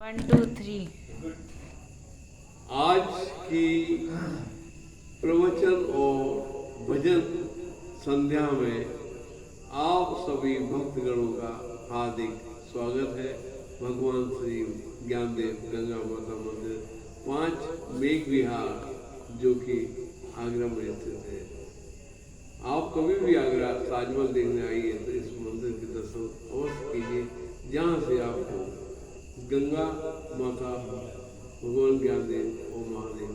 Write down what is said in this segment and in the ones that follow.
1 2 3। आज की प्रवचन और भजन संध्या में आप सभी भक्तगणों का हार्दिक स्वागत है। भगवान श्री ज्ञानदेव गंगा माता मंदिर 5 मेघ विहार जो कि आगरा में स्थित है। आप कभी भी आगरा ताजमहल देखने आइए तो इस मंदिर के दर्शन अवश्य कीजिए, जहाँ से आपको गंगा माता, भगवान ज्ञानदेव और महादेव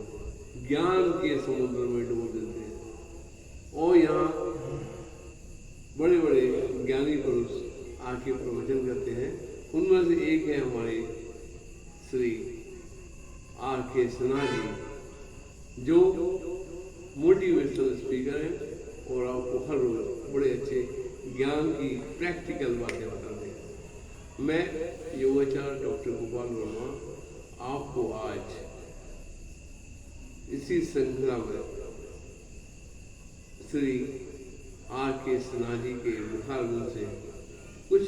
ज्ञान के समुद्र में डुबो देते हैं। और यहाँ बड़े बड़े ज्ञानी पुरुष आके प्रवचन करते हैं। उनमें से एक है हमारे श्री R.K. सिन्हा जी, जो मोटिवेशनल स्पीकर हैं और आपको हर रोज बड़े अच्छे ज्ञान की प्रैक्टिकल बातें बताते हैं। मैं योगाचार्य डॉक्टर गोपाल वर्मा आपको आज इसी श्रृंखला में श्री R.K. सिन्हा जी के मुखारबिंद से कुछ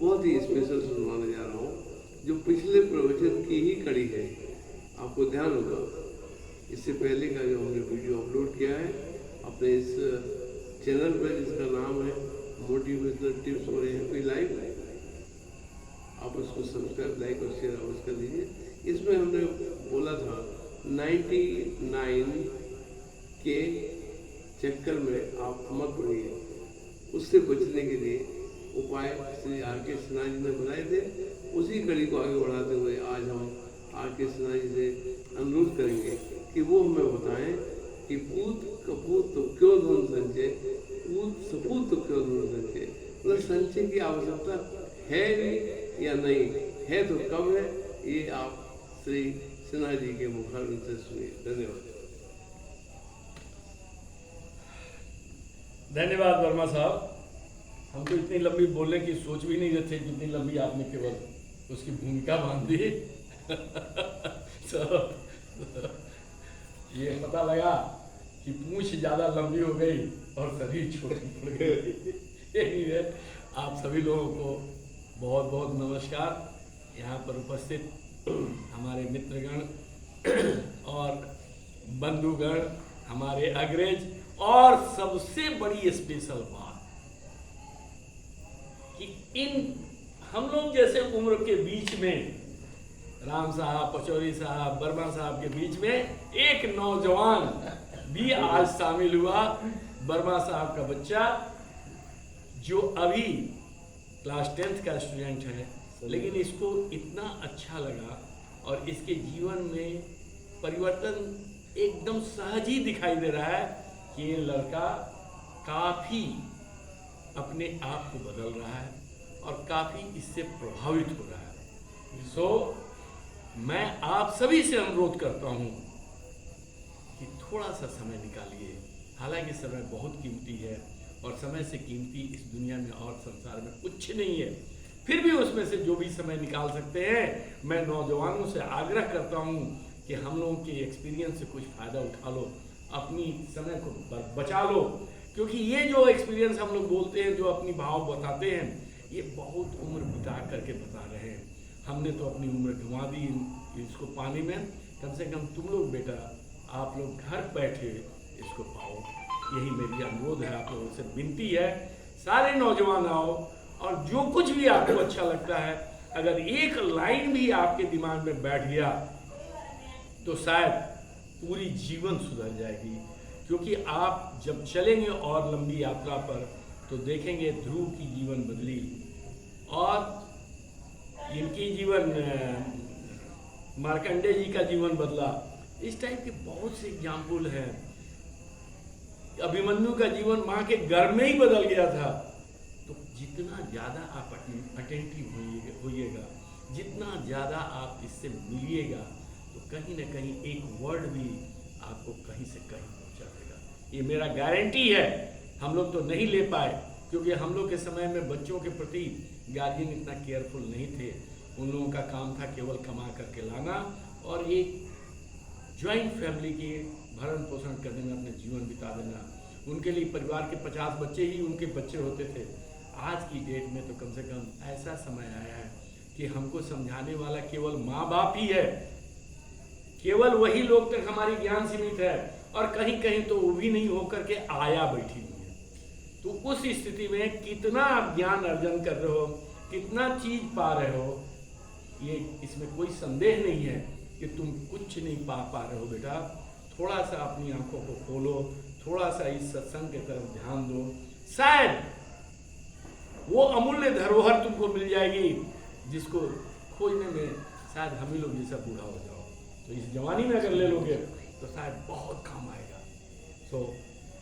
बहुत ही स्पेशल सुनवाने जा रहा हूँ, जो पिछले प्रवचन की ही कड़ी है। आपको ध्यान होगा इससे पहले का जो हमने वीडियो अपलोड किया है अपने इस चैनल पर, जिसका नाम है मोटिवेशनल टिप्स और हैप्पी लाइफ, आप उसको सब्सक्राइब, लाइक और शेयर अवश्य कर दीजिए। इसमें हमने बोला था 99 के चक्कर में आप मत पड़िए, उससे बचने के लिए उपाय श्री R.K. सिन्हा जी ने बनाए थे। उसी कड़ी को आगे बढ़ाते हुए आज हम R.K. सिन्हा जी से अनुरोध करेंगे कि वो हमें बताएं कि पूत कपूत तो क्यों धन संचय, पूत सपूत तो क्यों धन संचय, मतलब संचय की आवश्यकता है भी या नहीं है, तो कब है, ये आप श्री सिन्हा जी के मुखारबिंद से सुनिए। धन्यवाद। धन्यवाद वर्मा साहब। हम तो इतनी लंबी बोलने की सोच भी नहीं रहे थे, जितनी लंबी आपने केवल उसकी भूमिका बांध दी। तो ये पता लगा कि पूंछ ज़्यादा लंबी हो गई और शरीर छोटी पड़ गई। आप सभी लोगों को बहुत बहुत नमस्कार। यहाँ पर उपस्थित हमारे मित्रगण और बंधुगण, हमारे अग्रज, और सबसे बड़ी स्पेशल बात कि इन हम लोग जैसे उम्र के बीच में, राम साहब, पचौरी साहब, वर्मा साहब के बीच में एक नौजवान भी आज शामिल हुआ। वर्मा साहब का बच्चा जो अभी क्लास 10th का स्टूडेंट है, लेकिन इसको इतना अच्छा लगा और इसके जीवन में परिवर्तन एकदम सहज ही दिखाई दे रहा है कि ये लड़का काफ़ी अपने आप को बदल रहा है और काफ़ी इससे प्रभावित हो रहा है। सो मैं आप सभी से अनुरोध करता हूँ कि थोड़ा सा समय निकालिए। हालांकि समय बहुत कीमती है और समय से कीमती इस दुनिया में और संसार में कुछ नहीं है, फिर भी उसमें से जो भी समय निकाल सकते हैं, मैं नौजवानों से आग्रह करता हूँ कि हम लोगों के एक्सपीरियंस से कुछ फ़ायदा उठा लो, अपनी समय को बचा लो। क्योंकि ये जो एक्सपीरियंस हम लोग बोलते हैं, जो अपनी भाव बताते हैं, ये बहुत उम्र बिता करके बता रहे हैं। हमने तो अपनी उम्र गंवा दी इसको पाने में। कम से कम तुम लोग बेटा, आप लोग घर बैठे इसको पाओ, यही मेरी अनुरोध है। आप लोगों से विनती है, सारे नौजवान आओ और जो कुछ भी आपको अच्छा लगता है, अगर एक लाइन भी आपके दिमाग में बैठ गया तो शायद पूरी जीवन सुधर जाएगी। क्योंकि आप जब चलेंगे और लंबी यात्रा पर तो देखेंगे ध्रुव की जीवन बदली और इनकी जीवन, मार्कंडे जी का जीवन बदला। इस टाइप के बहुत से एग्जाम्पल हैं। अभिमन्यु का जीवन माँ के गर्भ में ही बदल गया था। तो जितना ज़्यादा आप अटेंटिव होइएगा, जितना ज़्यादा आप इससे मिलिएगा, तो कहीं ना कहीं एक वर्ड भी आपको कहीं से कहीं पहुंचा देगा। ये मेरा गारंटी है। हम लोग तो नहीं ले पाए क्योंकि हम लोग के समय में बच्चों के प्रति गार्जियन इतना केयरफुल नहीं थे। उन लोगों का काम था केवल कमा करके लाना और एक ज्वाइंट फैमिली की भरण पोषण करने में अपने जीवन बिता देना। उनके लिए परिवार के 50 बच्चे ही उनके बच्चे होते थे। आज की डेट में तो कम से कम ऐसा समय आया है कि हमको समझाने वाला केवल माँ बाप ही है, केवल वही लोग तक हमारी ज्ञान सीमित है, और कहीं कहीं तो वो भी नहीं होकर के आया बैठी हुई है। तो उस स्थिति में कितना आप ज्ञान अर्जन कर रहे हो, कितना चीज पा रहे हो, ये इसमें कोई संदेह नहीं है कि तुम कुछ नहीं पा रहे हो बेटा। थोड़ा सा अपनी आंखों को खोलो, थोड़ा सा इस सत्संग की तरफ ध्यान दो, शायद वो अमूल्य धरोहर तुमको मिल जाएगी जिसको खोजने में शायद हम ही लोग जैसा बूढ़ा हो जाओ, तो इस जवानी में अगर ले लोगे तो शायद बहुत काम आएगा। तो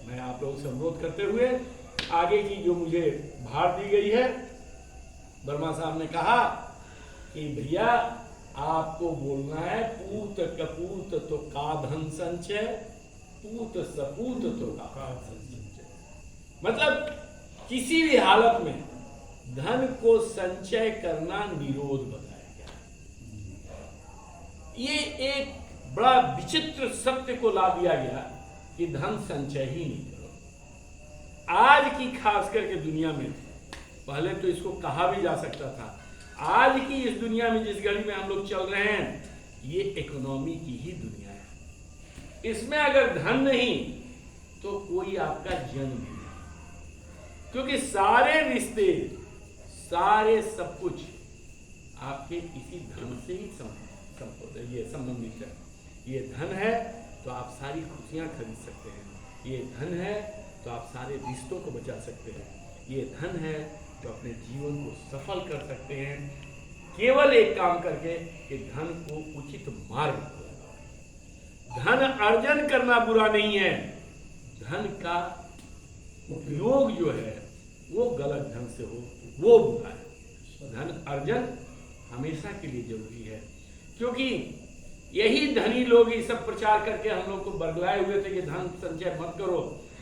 मैं आप लोगों से अनुरोध करते हुए आगे की जो मुझे भार दी गई है, वर्मा साहब ने कहा कि भैया आपको बोलना है पूत कपूत तो का धन संचय, पूत सपूत तो का धन संचय। मतलब किसी भी हालत में धन को संचय करना निरोध बताया गया। ये एक बड़ा विचित्र सत्य को ला दिया गया कि धन संचय ही नहीं करो। आज की खास करके दुनिया में, पहले तो इसको कहा भी जा सकता था, आज की इस दुनिया में जिस घड़ी में हम लोग चल रहे हैं, ये इकोनॉमी की ही दुनिया है। इसमें अगर धन नहीं तो कोई आपका जन्म भी नहीं, क्योंकि सारे रिश्ते, सारे सब कुछ आपके इसी धन से ही ये संबंधित है। ये धन है तो आप सारी खुशियां खरीद सकते हैं, ये धन है तो आप सारे रिश्तों को बचा सकते हैं, ये धन है तो अपने जीवन को सफल कर सकते हैं, केवल एक काम करके कि धन को उचित मार्ग पर लगाओ। धन अर्जन करना बुरा नहीं है, धन का उपयोग जो है वो गलत ढंग से हो वो बुरा है। धन अर्जन हमेशा के लिए जरूरी है, क्योंकि यही धनी लोग ये सब प्रचार करके हम लोग को बरगलाए हुए थे कि धन संचय मत करो,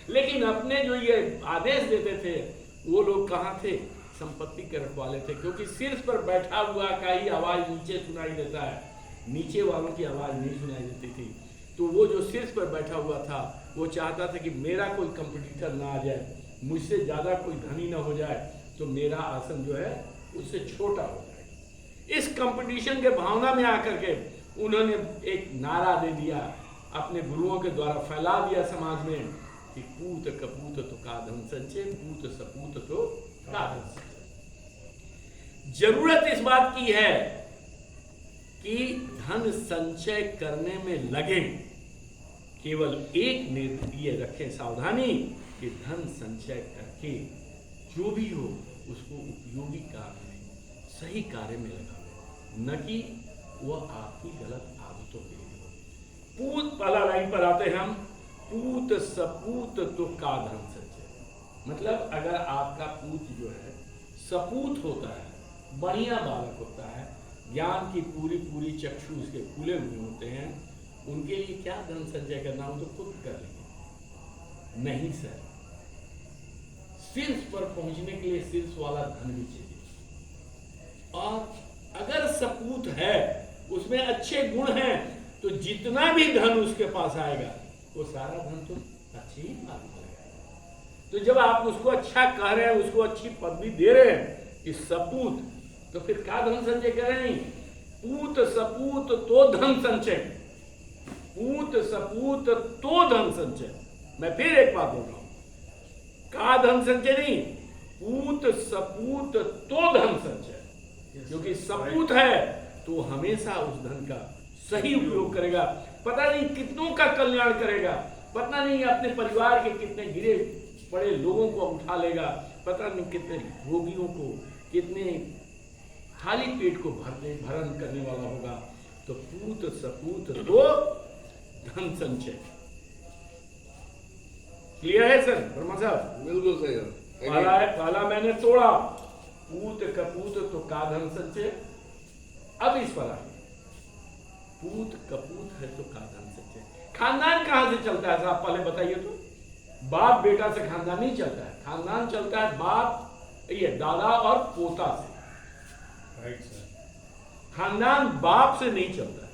लेकिन अपने जो ये आदेश देते थे वो लोग कहाँ थे? संपत्ति के रखवाले थे, क्योंकि शीर्ष पर बैठा हुआ का ही आवाज नीचे सुनाई देता है, नीचे वालों की आवाज नहीं सुनाई देती थी। तो वो जो शीर्ष पर बैठा हुआ था वो चाहता था कि मेरा कोई कंपटीटर ना आ जाए, मुझसे ज्यादा कोई धनी ना हो जाए, तो मेरा आसन जो है उससे छोटा हो जाए। इस कंपटीशन के भावना में आकर के उन्होंने एक नारा दे दिया, अपने गुरुओं के द्वारा फैला दिया समाज में कि पूत कपूत तो का धन संचय, पूत सपूत तो का धन संचय। जरूरत इस बात की है कि धन संचय करने में लगे, केवल एक निर्णय रखें सावधानी कि धन संचय करके जो भी हो उसको उपयोगी कार्य में, सही कार्य में लगाओ, न कि वह आपकी गलत आदतों के लिए हो। पूत पहला लाइन पर आते हैं हम, पूत सपूत तो का धन संचय। मतलब अगर आपका पूत जो है सपूत होता है, बढ़िया बालक होता है, ज्ञान की पूरी पूरी चक्षु उसके खुले हुए होते हैं, उनके लिए क्या धन संचय करना हो तो खुद कर लेंगे। नहीं सर, शीर्ष पर पहुंचने के लिए शीर्ष वाला धन भी चाहिए, और अगर सपूत है उसमें अच्छे गुण हैं तो जितना भी धन उसके पास आएगा वो सारा धन तो अच्छी ही बात करेगा। तो जब आप उसको अच्छा कह रहे हैं, उसको अच्छी पदवी दे रहे हैं कि सपूत, तो फिर क्या धन संचय कर रहे हैं? पूत सपूत तो धन संचय, पूत सपूत तो धन संचय। मैं फिर एक बात बोल रहा हूं, का धन संचय नहीं, पूत सपूत तो धन संचय। क्योंकि सपूत है तो हमेशा उस धन का सही उपयोग करेगा, पता नहीं कितनों का कल्याण करेगा, पता नहीं अपने परिवार के कितने गिरे पड़े लोगों को उठा लेगा, पता नहीं कितने रोगियों को, कितने खाली पेट को भरण करने वाला होगा। तो पूत सपूत तो धन संचय। क्लियर है सर वर्मा साहब? बिल्कुल सही है। पहला मैंने तोड़ा, पूत कपूत तो का धन संचय। अब इस पर आए, पूत कपूत है तो का धन संचय। खानदान कहां से चलता है साहब, पहले बताइए तो? बाप बेटा से खानदान नहीं चलता है, खानदान चलता है बाप, ये दादा और पोता से। Right sir. खानदान बाप से नहीं चलता है,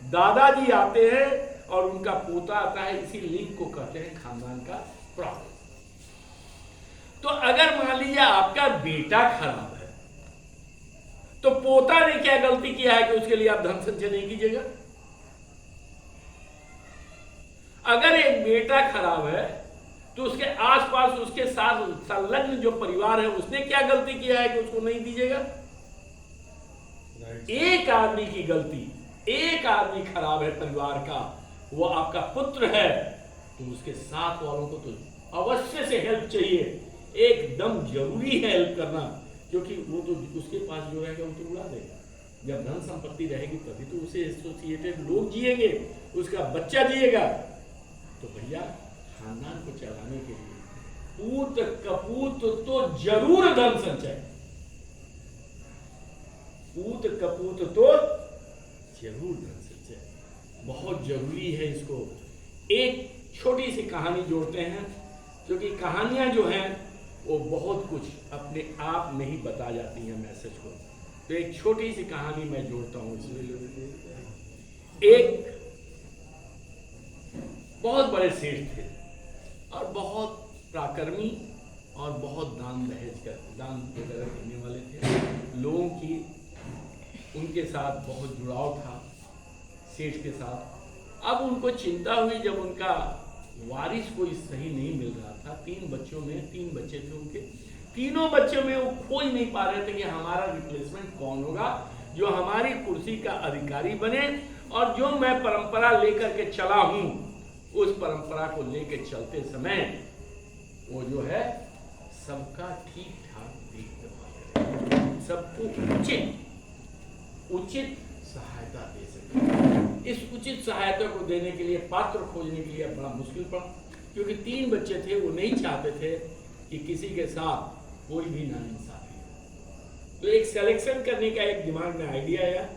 दादाजी आते हैं और उनका पोता आता है, इसी लिंक को कहते हैं खानदान का प्रॉब्लम। तो अगर मान लीजिए आपका बेटा खराब है तो पोता ने क्या गलती किया है कि उसके लिए आप धन संचय नहीं कीजिएगा? अगर एक बेटा खराब है तो उसके आसपास उसके साथ संलग्न जो परिवार है उसने क्या गलती किया है कि उसको नहीं दीजिएगा? एक आदमी की गलती, एक आदमी खराब है परिवार का, वो आपका पुत्र है, तो उसके साथ वालों को तो अवश्य से हेल्प चाहिए, एकदम जरूरी है हेल्प करना, क्योंकि वो तो उसके पास जो रहेगा वो तो उड़ा देगा। जब धन संपत्ति रहेगी तभी तो उसे एसोसिएटेड लोग जिएंगे, उसका बच्चा जिएगा। तो भैया खानदान को चलाने के लिए पूत कपूत तो जरूर धन संचय, पूत कपूत तो जरूर धन संचय बहुत जरूरी है। इसको एक छोटी सी कहानी जोड़ते हैं, क्योंकि कहानियां जो हैं वो बहुत कुछ अपने आप में ही बता जाती हैं मैसेज को। तो एक छोटी सी कहानी मैं जोड़ता हूं इसमें। एक बहुत बड़े सेठ थे और बहुत पराक्रमी और बहुत दान वगैरह करने वाले थे। लोगों की उनके साथ बहुत जुड़ाव था सेठ के साथ। अब उनको चिंता हुई जब उनका वारिस कोई सही नहीं मिल रहा था। 3 बच्चों में 3 बच्चे थे उनके, तीनों बच्चों में वो खोज नहीं पा रहे थे कि हमारा रिप्लेसमेंट कौन होगा जो हमारी कुर्सी का अधिकारी बने, और जो मैं परंपरा लेकर के चला हूं उस परंपरा को लेकर चलते समय वो जो है सबका ठीक ठाक देखभाल करे, सबको उचित सहायता दे सके। इस उचित सहायता को देने के लिए पात्र खोजने के लिए बड़ा मुश्किल पड़ा, क्योंकि 3 बच्चे थे, वो नहीं चाहते थे कि किसी के साथ कोई भी नाइंसाफी हो। तो एक सिलेक्शन करने का एक दिमाग में आइडिया आया,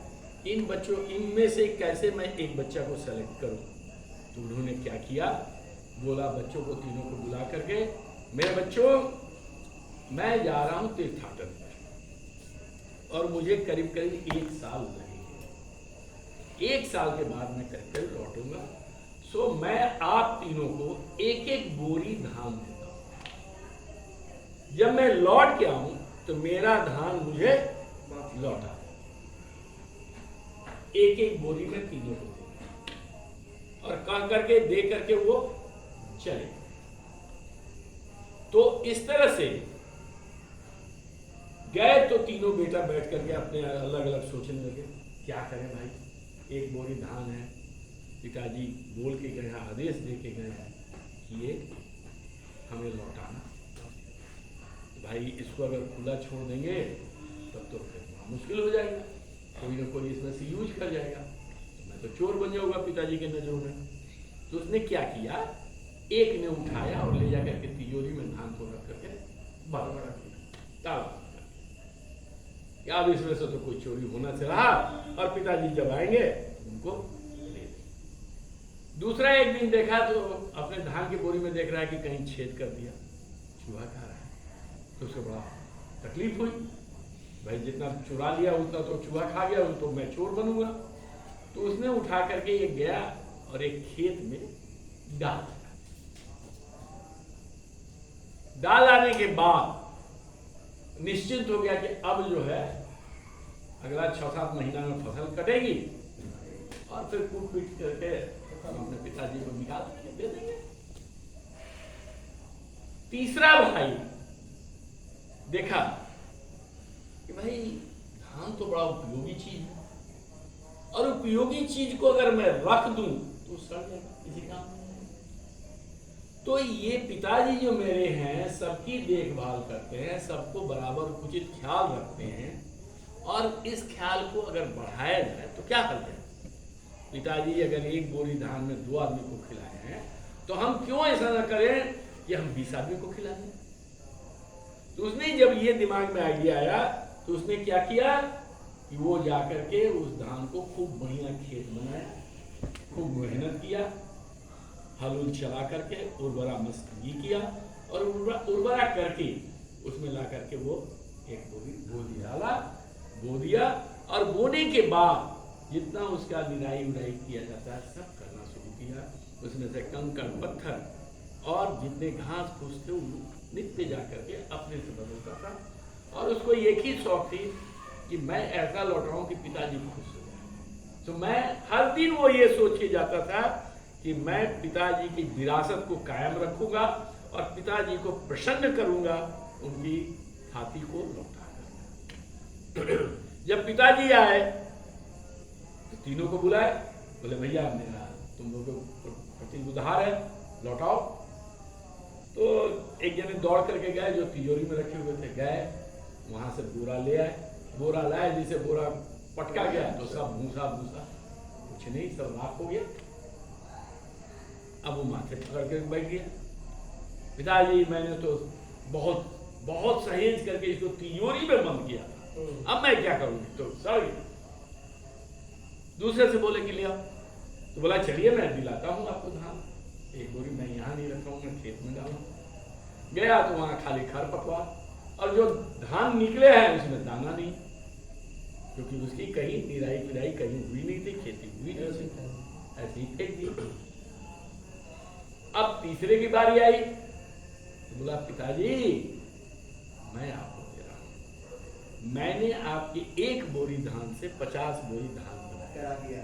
इन बच्चों इनमें से कैसे मैं एक बच्चा को सेलेक्ट करूं। तो उन्होंने क्या किया, बोला बच्चों को तीनों को बुला करके, मेरे बच्चों मैं जा रहा हूं तीर्थाटन पर और मुझे करीब करीब 1 साल लगेगा, 1 साल के बाद मैं करीब लौटूंगा। सो मैं आप तीनों को एक एक बोरी धान देता हूं। जब मैं लौट के आऊं तो मेरा धान मुझे लौटा, एक एक बोरी में तीनों को देगा और कह करके दे करके वो चले। तो इस तरह से गए तो तीनों बेटा बैठ करके अपने अलग अलग सोचने लगे, क्या करें भाई, एक बोरी धान है, पिताजी बोल के गए, आदेश दे के गए हैं कि ये हमें लौटाना। भाई इसको अगर खुला छोड़ देंगे तब तो फिर मुश्किल हो जाएगा, कोई ना कोई इसमें से यूज कर जाएगा, तो मैं तो चोर बन जाऊंगा पिताजी के नजरों में। तो उसने क्या किया, एक ने उठाया और ले जाकर के तिजोरी में धान को रख करके बड़ा ताला। अब इसमें से तो कोई चोरी होना से रहा, और पिताजी जब आएंगे उनको ले देंगे। दूसरा एक दिन देखा तो अपने धान की बोरी में देख रहा है कि कहीं छेद कर दिया, चूहा खा रहा है। तो उसको बड़ा तकलीफ हुई, भाई जितना चुरा लिया उतना तो चूहा खा गया, तो मैं चोर बनूंगा। तो उसने उठा करके ये गया और एक खेत में डाल आने के बाद निश्चिंत हो गया कि अब जो है अगला 6-7 महीना में फसल कटेगी और फिर कूट पीट करके अपने पिताजी को निकाल दे देंगे। तीसरा भाई देखा कि भाई धान तो बड़ा उपयोगी चीज है, और उपयोगी चीज को अगर मैं रख दूं तो सड़ जाएगा, किसी काम नहीं आएगा। तो ये पिताजी जो मेरे हैं सबकी देखभाल करते हैं, सबको बराबर उचित ख्याल रखते हैं, और इस ख्याल को अगर बढ़ाया जाए तो क्या करते हैं, पिताजी अगर एक बोरी धान में 2 आदमी को खिलाए हैं तो हम क्यों ऐसा ना करें कि हम 20 आदमी को खिला दें। तो उसने जब ये दिमाग में आइडिया आया तो उसने क्या किया कि वो जाकर के उस धान को खूब बढ़िया खेत बनाया, खूब मेहनत किया, हल उल चला करके उर्वरा मस्ती किया, और उर्वरा करके उसमें ला करके वो एक बोरी बो दिया, और बोने के बाद जितना उसका निराई उड़ाई किया जाता है सब करना शुरू किया। उसमें से कंकड़ पत्थर और जितने घास फूस थे वो नित्य जा करके अपने से बदलता था, और उसको एक ही शौक थी कि मैं ऐसा लौटाऊं कि पिताजी खुश हो जाए। तो मैं हर दिन वो ये सोच के जाता था कि मैं पिताजी की विरासत को कायम रखूंगा और पिताजी को प्रसन्न करूंगा, उनकी छाती को लौटा। जब पिताजी आए तो तीनों को बुलाए, बोले भैया मेरा तुम लोगों को प्रति उधार है, लौटाओ। तो एक जने दौड़ करके गए, जो तिजोरी में रखे हुए थे, गए वहां से बोरा ले आए। बोरा लाए, जिसे बोरा पटका गया तो सब भूसा भूसा, कुछ नहीं, सब राख हो गया। अब वो माथे पकड़ कर बैठ गया, पिताजी मैंने तो बहुत बहुत सहेज करके इसको तिजोरी में बंद किया था, अब मैं क्या करूंगी, तो सड़ गया। दूसरे से बोले कि ले आओ, तो बोला चलिए मैं दिलाता हूँ आपको धान, एक बोरी मैं यहाँ नहीं रखा हूँ, मैं खेत में डालूँ। गया तो वहाँ खाली खरपतवार, और जो धान निकले हैं उसमें दाना नहीं, क्योंकि उसकी कहीं निराई पिराई कहीं हुई नहीं थी, खेती हुई नहीं थी, ऐसे ही फेंक दी। अब तीसरे की बारी आई तो बोला पिताजी मैं आपको दे रहा हूं, मैंने आपकी एक बोरी धान से 50 बोरी धान बनाया,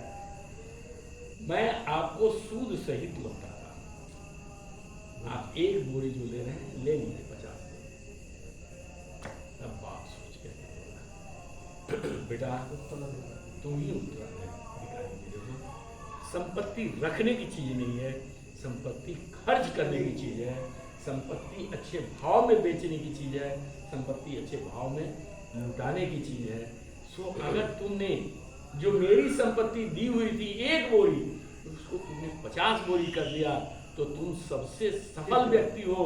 मैं आपको सूद सहित लौटाता हूं, आप एक बोरी जो ले रहे हैं ले लीजिए 50 बोरी। तब बाप सोच के बेटा तुम ही उत्तर है, संपत्ति रखने की चीज नहीं है, संपत्ति खर्च करने की चीज है, संपत्ति अच्छे भाव में बेचने की चीज है, संपत्ति अच्छे भाव में लुटाने की चीज है। सो अगर तुमने जो मेरी संपत्ति दी हुई थी एक बोरी, उसको तुमने 50 बोरी कर दिया, तो तुम सबसे सफल व्यक्ति हो,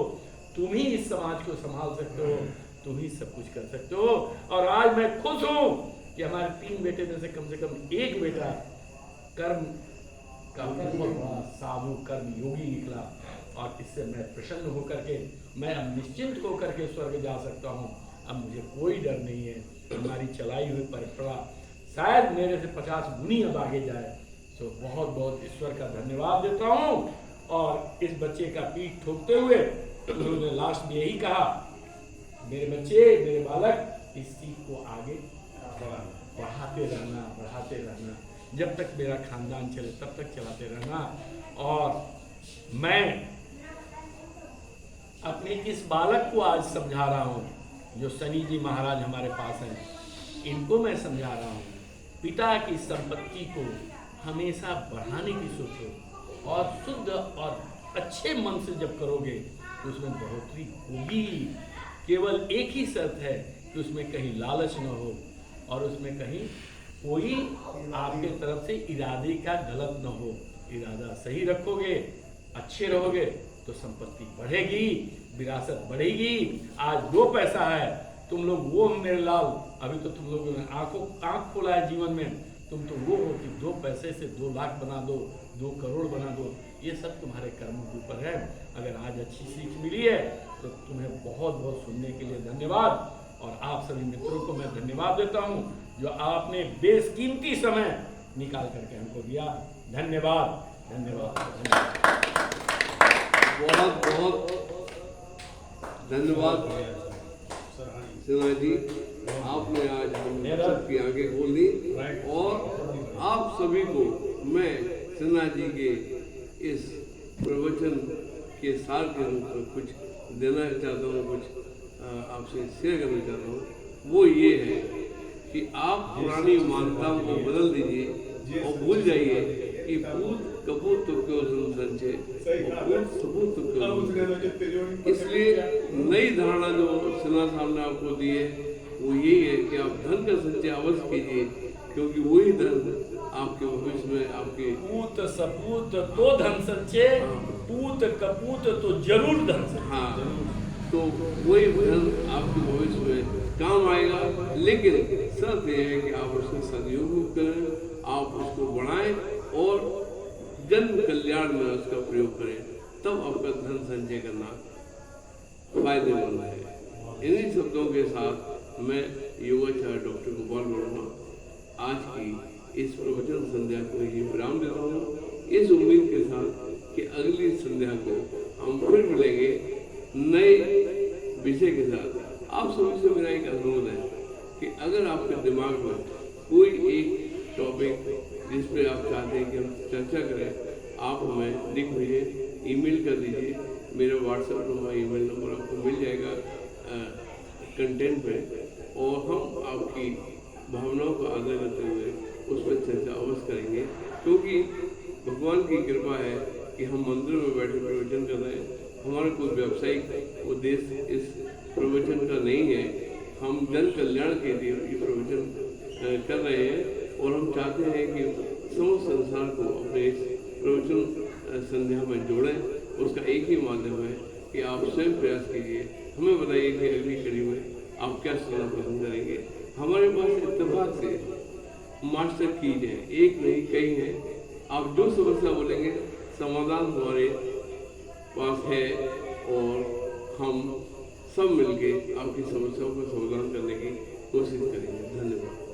तुम ही इस समाज को संभाल सकते हो, तुम ही सब कुछ कर सकते हो। और आज मैं खुश हूं कि हमारे 3 बेटे में से कम एक बेटा कर्म का बहुत बड़ा साधु कर्म योगी निकला, और इससे मैं प्रसन्न होकर के मैं अब निश्चिंत होकर के स्वर्ग जा सकता हूँ। अब मुझे कोई डर नहीं है, हमारी चलाई हुई परंपरा शायद मेरे से 50 गुनी अब आगे जाए। तो बहुत बहुत ईश्वर का धन्यवाद देता हूँ। और इस बच्चे का पीठ ठोकते हुए उन्होंने लास्ट में यही कहा, मेरे बच्चे, मेरे बालक, इस चीज को आगे बढ़ाते रहना, जब तक मेरा खानदान चले तब तक चलाते रहना। और मैं अपने इस बालक को आज समझा रहा हूँ, जो शनि जी महाराज हमारे पास हैं, इनको मैं समझा रहा हूँ, पिता की संपत्ति को हमेशा बढ़ाने की सोचो, और शुद्ध और अच्छे मन से जब करोगे तो उसमें बढ़ोतरी होगी। केवल एक ही शर्त है कि उसमें कहीं लालच न हो, और उसमें कहीं कोई आपके तरफ से इरादे का गलत न हो। इरादा सही रखोगे, अच्छे रहोगे, तो संपत्ति बढ़ेगी, विरासत बढ़ेगी। आज 2 पैसा है, तुम लोग वो मेरे लाल, अभी तो तुम लोगों ने आंख खोला है जीवन में, तुम तो वो हो कि 2 पैसे से 2 लाख बना दो, 2 करोड़ बना दो। ये सब तुम्हारे कर्मों के ऊपर है। अगर आज अच्छी सीख मिली है तो तुम्हें बहुत बहुत सुनने के लिए धन्यवाद। और आप सभी मित्रों को मैं धन्यवाद देता हूँ, जो आपने बेशकीमती समय निकाल करके हमको दिया। धन्यवाद, धन्यवाद, धन्यवाद। बहुत बहुत धन्यवाद सिन्हा जी, आपने आज हम सबकी आंखें खोल दी। और आप सभी को मैं सिन्हा जी के इस प्रवचन के सार के रूप में कुछ देना चाहता हूँ, कुछ आपसे शेयर करना चाहता हूँ। वो ये है कि आप पुरानी मान्यताओं को बदल दीजिए और भूल जाइए कि पूत कपूत तो क्यों संचय, पूत सपूत तो क्यों। इसलिए नई धारणा जो सिन्हा साहब ने आपको दी है वो यही है कि आप धन का संचय अवश्य कीजिए, क्योंकि वही धन आपके भविष्य में आपके पूत सपूत तो धन संचय, पूत कपूत तो जरूर धन संचय। हाँ, तो वही धन आपके भविष्य में काम आएगा। लेकिन शर्त यह है कि आप उसका सदुपयोग करें, आप उसको बढ़ाएं और जन कल्याण में उसका प्रयोग करें, तब आपका धन संचय करना फायदेमंद है। इन्हीं शब्दों के साथ मैं योगाचार्य डॉक्टर गोपाल वर्मा आज की इस प्रवचन संध्या को ही विराम देता हूँ, इस उम्मीद के साथ कि अगली संध्या को हम फिर मिलेंगे नए विषय के साथ। आप सभी से मेरा एक अनुरोध है कि अगर आपके दिमाग में कोई एक टॉपिक जिस पे आप चाहते हैं कि हम चर्चा करें, आप हमें लिख भेजिए, ईमेल कर दीजिए। मेरा व्हाट्सएप नंबर, ईमेल नंबर आपको मिल जाएगा कंटेंट पे, और हम आपकी भावनाओं का आदर करते हुए उस पर चर्चा अवश्य करेंगे। क्योंकि भगवान की कृपा है कि हम मंदिर में बैठे प्रवचन कर रहे हैं। हमारा कोई व्यावसायिक उद्देश्य इस प्रवचन का नहीं है। हम जन कल्याण के लिए ये प्रवचन कर रहे हैं, और हम चाहते हैं कि समस्त संसार को अपने इस प्रवचन संध्या में जोड़ें। उसका एक ही माध्यम है कि आप स्वयं प्रयास कीजिए। हमें बताइए कि अगली कड़ी में आप क्या सुनना पसंद करेंगे। हमारे पास इत्तेफाक से मास्टर कीज है, एक नहीं कई हैं। आप जो समस्या बोलेंगे समाधान हमारे पास है, और हम सब मिलके आपकी समस्याओं का समाधान करने की कोशिश करेंगे। धन्यवाद।